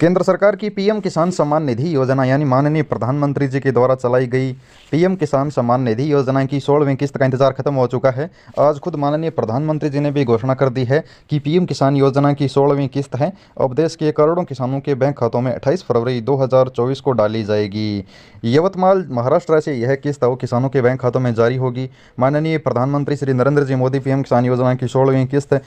केंद्र सरकार की पीएम किसान सम्मान निधि योजना यानी माननीय प्रधानमंत्री जी के द्वारा चलाई गई पीएम किसान सम्मान निधि योजना की 16वीं किस्त का इंतजार खत्म हो चुका है। आज खुद माननीय प्रधानमंत्री जी ने भी घोषणा कर दी है कि पीएम किसान योजना की 16वीं किस्त है। अब देश के करोड़ों किसानों के बैंक खातों में 28 फरवरी 2024 को डाली जाएगी। यवतमाल महाराष्ट्र से यह किस्त अब किसानों के बैंक खातों में जारी होगी। माननीय प्रधानमंत्री श्री नरेंद्र जी मोदी पीएम किसान योजना की 16वीं किस्त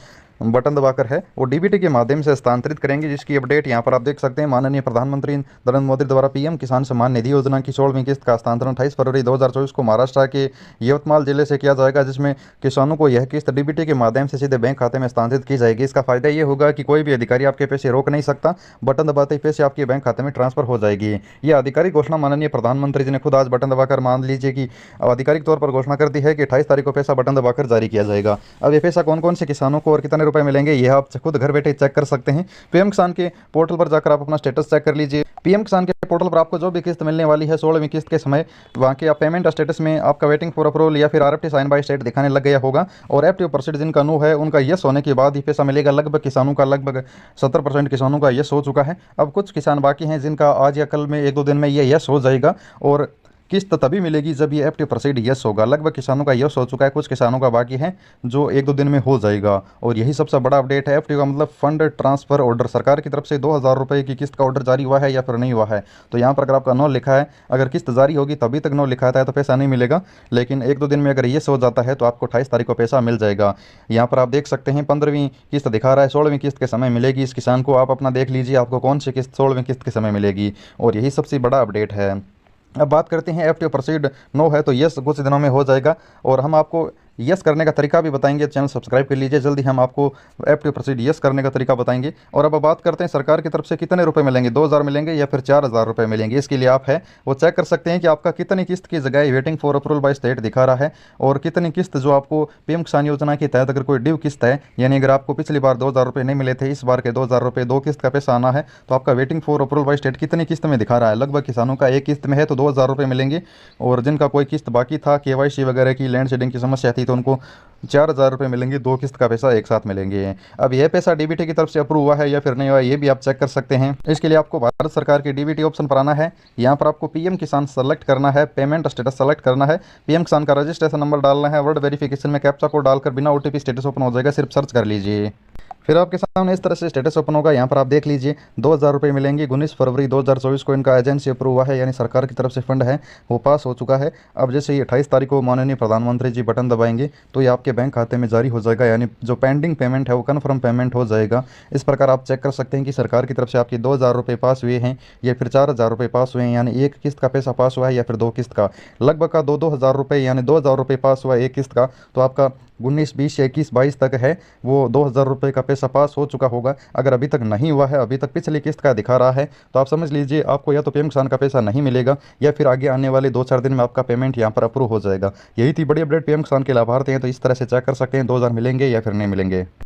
बटन दबाकर है वो डीबीटी के माध्यम से हस्तांतरित करेंगे, जिसकी अपडेट यहाँ पर आप देख सकते हैं। माननीय प्रधानमंत्री नरेंद्र मोदी द्वारा पीएम किसान सम्मान निधि योजना की 16वीं किस्त का हस्तांतरण 28 फरवरी 2024 को महाराष्ट्र के यवतमाल जिले से किया जाएगा, जिसमें किसानों को यह किस्त डीबीटी के माध्यम से सीधे बैंक खाते में हस्तांतरित की जाएगी। इसका फायदा ये होगा कि कोई भी अधिकारी आपके पैसे रोक नहीं सकता, बटन दबाते ही पैसे आपके बैंक खाते में ट्रांसफर हो जाएगी। यह आधिकारिक घोषणा माननीय प्रधानमंत्री जी ने खुद आज बटन दबाकर मान लीजिए कि आधिकारिक तौर पर घोषणा कर दी है कि 28 तारीख को पैसा बटन दबाकर जारी किया जाएगा। अब ये पैसा कौन कौन से किसानों को और कितने रुपए मिलेंगे यह आप खुद घर बैठे चेक कर सकते हैं। पीएम किसान के पोर्टल पर जाकर आप अपना स्टेटस चेक कर लीजिए। पीएम किसान के पोर्टल पर आपको जो भी किस्त मिलने वाली है 16वीं किस्त के समय, वहाँ के आप पेमेंट स्टेटस में आपका वेटिंग फॉर अप्रूवल या फिर आरएफटी साइन बाय स्टेट दिखाने लग गया होगा और एफटी परसेंट जिनका नो है उनका यस होने के बाद ही पैसा मिलेगा। लगभग किसानों का लगभग 70% किसानों का यस हो चुका है। अब कुछ किसान बाकी हैं जिनका आज या कल में 1-2 दिन में ये यस हो जाएगा और किस्त तभी मिलेगी जब ये एफटी परसेंट यस होगा। लगभग किसानों का यस हो चुका है, कुछ किसानों का बाकी है जो 1-2 दिन में हो जाएगा। और यही सबसे बड़ा अपडेट है। एफटी का मतलब फंड ट्रांसफर ऑर्डर, सरकार की तरफ से 2000 रुपये की किस्त का ऑर्डर जारी हुआ है या फिर नहीं हुआ है। तो यहाँ पर अगर आपका नो लिखा है, अगर किस्त जारी होगी तभी तक नो लिखा है तो पैसा नहीं मिलेगा, लेकिन 1-2 दिन में अगर यस हो जाता है तो आपको 28 तारीख को पैसा मिल जाएगा। यहाँ पर आप देख सकते हैं 15वीं किस्त दिखा रहा है, 16वीं किस्त के समय मिलेगी इस किसान को। आप अपना देख लीजिए आपको कौन सी किस्त 16वीं किस्त के समय मिलेगी, और यही सबसे बड़ा अपडेट है। अब बात करते हैं एफटी प्रोसीड नो है तो यस कुछ दिनों में हो जाएगा, और हम आपको यस करने का तरीका भी बताएंगे। चैनल सब्सक्राइब कर लीजिए, जल्दी हम आपको एफटी प्रोसीड यस करने का तरीका बताएंगे। और अब बात करते हैं सरकार की तरफ से कितने रुपए मिलेंगे, 2000 मिलेंगे या फिर 4000 रुपये मिलेंगे। इसके लिए आप है वो चेक कर सकते हैं कि आपका कितनी किस्त की जगह waiting for approval by state दिखा रहा है, और कितनी किस्त जो आपको पीएम किसान योजना के तहत अगर कोई ड्यू किस्त है, यानी अगर आपको पिछली बार 2000 रुपये नहीं मिले थे, इस बार के 2000 रुपये 2 किस्त का पैसा आना है, तो आपका waiting for approval by state कितनी किस्त में दिखा रहा है। लगभग किसानों का एक किस्त में है तो 2000 रुपये मिलेंगे, और जिनका कोई किस्त बाकी था, केवाईसी वगैरह की लैंड शेडिंग की समस्या थी, तो उनको 4000 रुपये मिलेंगे। 2 किस्त का पैसा एक साथ मिलेंगे। अब यह पैसा डीबीटी की तरफ से अप्रूव हुआ है या फिर नहीं हुआ ये भी आप चेक कर सकते हैं। इसके लिए आपको भारत सरकार के डीबीटी ऑप्शन पर आना है। यहाँ पर आपको पीएम किसान सेलेक्ट करना है, पेमेंट स्टेटस सेलेक्ट करना है, पीएम किसान का रजिस्ट्रेशन नंबर डालना है, वर्ड वेरिफिकेशन में कैप्चा कोड डालकर बिना ओटीपी स्टेटस ओपन हो जाएगा, सिर्फ सर्च कर लीजिए। फिर आपके सामने इस तरह से स्टेटस ओपन होगा। यहाँ पर आप देख लीजिए 2000 रुपये मिलेंगे। 19 फरवरी 2024 को इनका एजेंसी अप्रूव हुआ है, यानी सरकार की तरफ से फंड है वो पास हो चुका है। अब जैसे ही 28 तारीख को माननीय प्रधानमंत्री जी बटन दबाएंगे तो ये आपके बैंक खाते में जारी हो जाएगा, यानी जो पेंडिंग पेमेंट है वो कन्फर्म पेमेंट हो जाएगा। इस प्रकार आप चेक कर सकते हैं कि सरकार की तरफ से आपके 2000 रुपये पास हुए हैं या फिर 4000 रुपये पास हुए हैं, यानी एक किस्त का पैसा पास हुआ है या फिर 2 किस्त का। लगभग का 2-2 हज़ार रुपये, यानी 2000 रुपये पास हुआ है एक किस्त का, तो आपका 19, 20, 21, 22 तक है वो 2000 रुपये का पैसा पास हो चुका होगा। अगर अभी तक नहीं हुआ है, अभी तक पिछली किस्त का दिखा रहा है, तो आप समझ लीजिए आपको या तो पीएम किसान का पैसा नहीं मिलेगा या फिर आगे आने वाले 2-4 दिन में आपका पेमेंट यहाँ पर अप्रूव हो जाएगा। यही थी बड़ी अपडेट। पीएम किसान के लाभार्थी हैं तो इस तरह से चेक कर सकते हैं 2000 मिलेंगे या फिर नहीं मिलेंगे।